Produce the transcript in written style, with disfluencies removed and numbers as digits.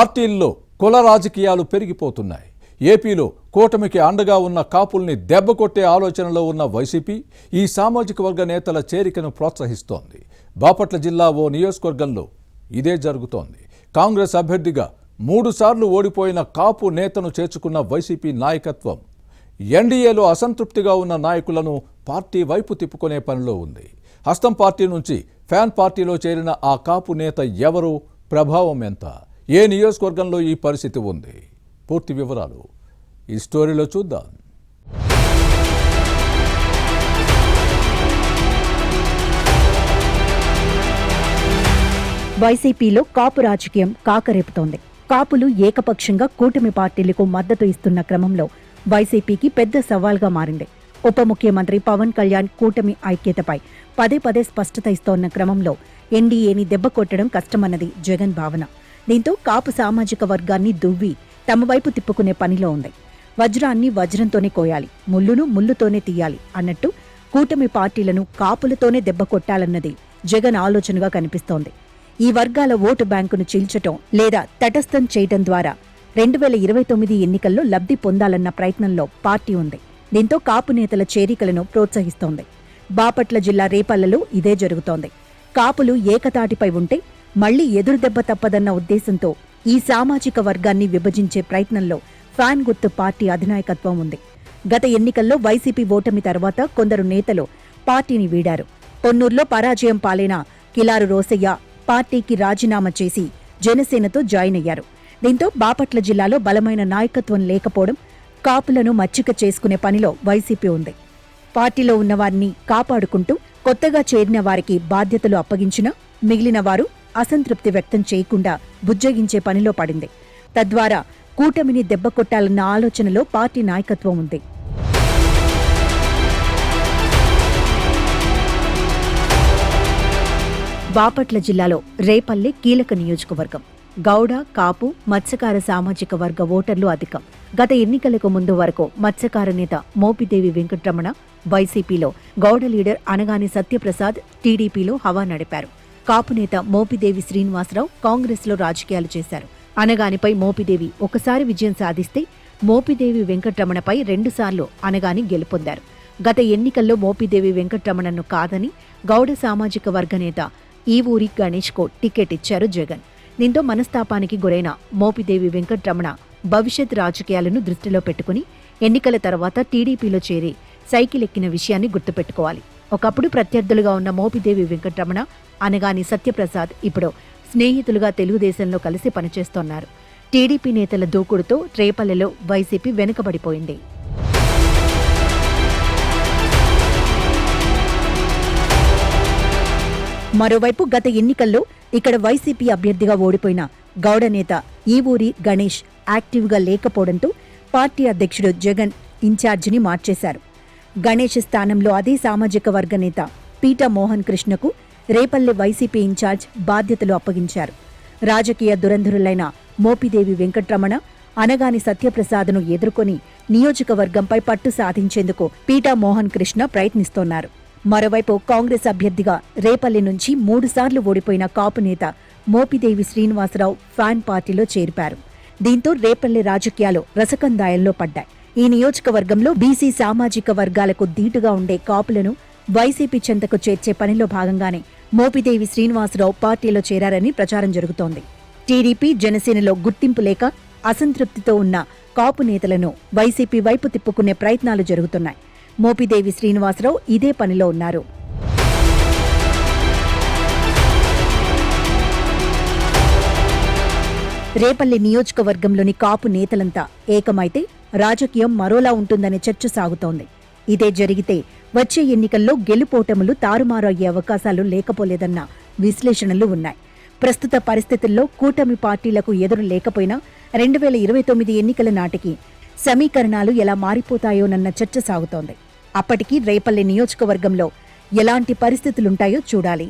పార్టీల్లో కుల రాజకీయాలు పెరిగిపోతున్నాయి. ఏపీలో కూటమికి అండగా ఉన్న కాపుల్ని దెబ్బకొట్టే ఆలోచనలో ఉన్న వైసీపీ ఈ సామాజిక వర్గ నేతల చేరికను ప్రోత్సహిస్తోంది. బాపట్ల జిల్లా ఓ నియోజకవర్గంలో ఇదే జరుగుతోంది. కాంగ్రెస్ అభ్యర్థిగా 3 సార్లు ఓడిపోయిన కాపు నేతను చేర్చుకున్న వైసీపీ నాయకత్వం ఎన్డీఏలో అసంతృప్తిగా ఉన్న నాయకులను పార్టీ వైపు తిప్పుకునే పనిలో ఉంది. హస్తం పార్టీ నుంచి ఫ్యాన్ పార్టీలో చేరిన ఆ కాపు నేత ఎవరు, ప్రభావం ఎంత, ఏ నియోజకవర్గంలో ఈ పరిస్థితి ఉంది? పూర్తి వివరాలు ఈ స్టోరీలో చూద్దాం. వైసీపీలో కాపు రాజకీయం కాకరేపుతోంది. కాపులు ఏకపక్షంగా కూటమి పార్టీలకు మద్దతు ఇస్తున్న క్రమంలో వైసీపీకి పెద్ద సవాల్గా మారింది. ఉప ముఖ్యమంత్రి పవన్ కళ్యాణ్ కూటమి ఐక్యతపై పదే పదే స్పష్టత ఇస్తోన్న క్రమంలో ఎన్డీఏని దెబ్బకొట్టడం కష్టమన్నది జగన్ భావన. దీంతో కాపు సామాజిక వర్గాన్ని దువ్వి తమ వైపు తిప్పుకునే పనిలో ఉంది. వజ్రాన్ని వజ్రంతోనే కోయాలి, ముల్లును ముల్లుతోనే తీయాలి అన్నట్టు కూటమి పార్టీలను కాపులతోనే దెబ్బకొట్టాలన్నది జగన్ ఆలోచనగా కనిపిస్తోంది. ఈ వర్గాల ఓటు బ్యాంకును చీల్చటం లేదా తటస్థం చేయటం ద్వారా 2029 ఎన్నికల్లో లబ్ధి పొందాలన్న ప్రయత్నంలో పార్టీ ఉంది. దీంతో కాపు నేతల చేరికలను ప్రోత్సహిస్తోంది. బాపట్ల జిల్లా రేపల్లెలో ఇదే జరుగుతోంది. కాపులు ఏకతాటిపై ఉంటే మళ్లీ ఎదురుదెబ్బ తప్పదన్న ఉద్దేశంతో ఈ సామాజిక వర్గాన్ని విభజించే ప్రయత్నంలో ఫ్యాన్ గుర్తు పార్టీ అధినాయకత్వం ఉంది. గత ఎన్నికల్లో వైసీపీ ఓటమి తర్వాత కొందరు నేతలు పార్టీని వీడారు. పొన్నూరులో పరాజయం పాలైన కిలారు రోసయ్య పార్టీకి రాజీనామా చేసి జనసేనతో జాయిన్ అయ్యారు. దీంతో బాపట్ల జిల్లాలో బలమైన నాయకత్వం లేకపోవడం, కాపులను మచ్చిక చేసుకునే పనిలో వైసీపీ ఉంది. పార్టీలో ఉన్నవారిని కాపాడుకుంటూ కొత్తగా చేరిన వారికి బాధ్యతలు అప్పగించినా మిగిలిన వారు అసంతృప్తి వ్యక్తం చేయకుండా బుజ్జగించే పనిలో పడింది. తద్వారా కూటమిని దెబ్బకొట్టాలన్న ఆలోచనలో పార్టీ నాయకత్వం ఉంది. బాపట్ల జిల్లాలో రేపల్లె కీలక నియోజకవర్గం. గౌడ, కాపు, మత్స్యకార సామాజిక వర్గ ఓటర్లు అధికం. గత ఎన్నికలకు ముందు వరకు మత్స్యకార నేత మోపిదేవి వెంకటరమణ వైసీపీలో, గౌడ లీడర్ అనగాని సత్యప్రసాద్ టీడీపీలో హవా నడిపారు. కాపు నేత మోపిదేవి శ్రీనివాసరావు కాంగ్రెస్లో రాజకీయాలు చేశారు. అనగానిపై మోపిదేవి ఒకసారి విజయం సాధిస్తే మోపిదేవి వెంకటరమణపై 2 సార్లు అనగాని గెలుపొందారు. గత ఎన్నికల్లో మోపిదేవి వెంకటరమణను కాదని గౌడ సామాజిక వర్గ నేత ఈవూరి గణేష్కు టికెట్ ఇచ్చారు జగన్. దీంతో మనస్తాపానికి గురైన మోపిదేవి వెంకటరమణ భవిష్యత్ రాజకీయాలను దృష్టిలో పెట్టుకుని ఎన్నికల తర్వాత టీడీపీలో చేరి సైకిల్ ఎక్కిన విషయాన్ని గుర్తుపెట్టుకోవాలి. ఒకప్పుడు ప్రత్యర్థులుగా ఉన్న మోపిదేవి వెంకటరమణ, అనగాని సత్యప్రసాద్ ఇప్పుడు స్నేహితులుగా తెలుగుదేశంలో కలిసి పనిచేస్తున్నారు. టీడీపీ నేతల దూకుడుతో రేపల్లెలో వైసీపీ వెనుకబడిపోయింది. మరోవైపు గత ఎన్నికల్లో ఇక్కడ వైసీపీ అభ్యర్థిగా ఓడిపోయిన గౌడ నేత ఈవూరి గణేష్ యాక్టివ్గా లేకపోవడంతో పార్టీ అధ్యక్షుడు జగన్ ఇన్ఛార్జిని మార్చేశారు. గణేష్ స్థానంలో అదే సామాజిక వర్గ నేత పీటా మోహన్ కృష్ణకు రేపల్లె వైసీపీ ఇన్ఛార్జ్ బాధ్యతలు అప్పగించారు. రాజకీయ దురంధరులైన మోపిదేవి వెంకటరమణ, అనగాని సత్యప్రసాద్ను ఎదుర్కొని నియోజకవర్గంపై పట్టు సాధించేందుకు పీటా మోహన్ కృష్ణ ప్రయత్నిస్తోన్నారు. మరోవైపు కాంగ్రెస్ అభ్యర్థిగా రేపల్లె నుంచి 3 సార్లు ఓడిపోయిన కాపు నేత మోపిదేవి శ్రీనివాసరావు ఫ్యాన్ పార్టీలో చేరిపారు. దీంతో రేపల్లె రాజకీయాలు రసకందాయంలో పడ్డాయి. ఈ నియోజకవర్గంలో బీసీ సామాజిక వర్గాలకు ధీటుగా ఉండే కాపులను వైసీపీ చెంతకు చేర్చే పనిలో భాగంగానే మోపిదేవి శ్రీనివాసరావు పార్టీలో చేరారని ప్రచారం జరుగుతోంది. టీడీపీ, జనసేనలో గుర్తింపు లేక అసంతృప్తితో ఉన్న కాపు నేతలను వైసీపీ వైపు తిప్పుకునే ప్రయత్నాలు జరుగుతున్నాయి. మోపిదేవి శ్రీనివాసరావు ఇదే పనిలో ఉన్నారు. రేపల్లె నియోజకవర్గంలోని కాపు నేతలంతా ఏకమైతే రాజకీయం మరోలా ఉంటుందనే చర్చ సాగుతోంది. ఇదే జరిగితే వచ్చే ఎన్నికల్లో గెలుపోటములు తారుమారు అయ్యే అవకాశాలు లేకపోలేదన్న విశ్లేషణలు ఉన్నాయి. ప్రస్తుత పరిస్థితుల్లో కూటమి పార్టీలకు ఎదురు లేకపోయినా 2029 ఎన్నికల నాటికి సమీకరణాలు ఎలా మారిపోతాయోనన్న చర్చ సాగుతోంది. అప్పటికి రేపల్లె నియోజకవర్గంలో ఎలాంటి పరిస్థితులుంటాయో చూడాలి.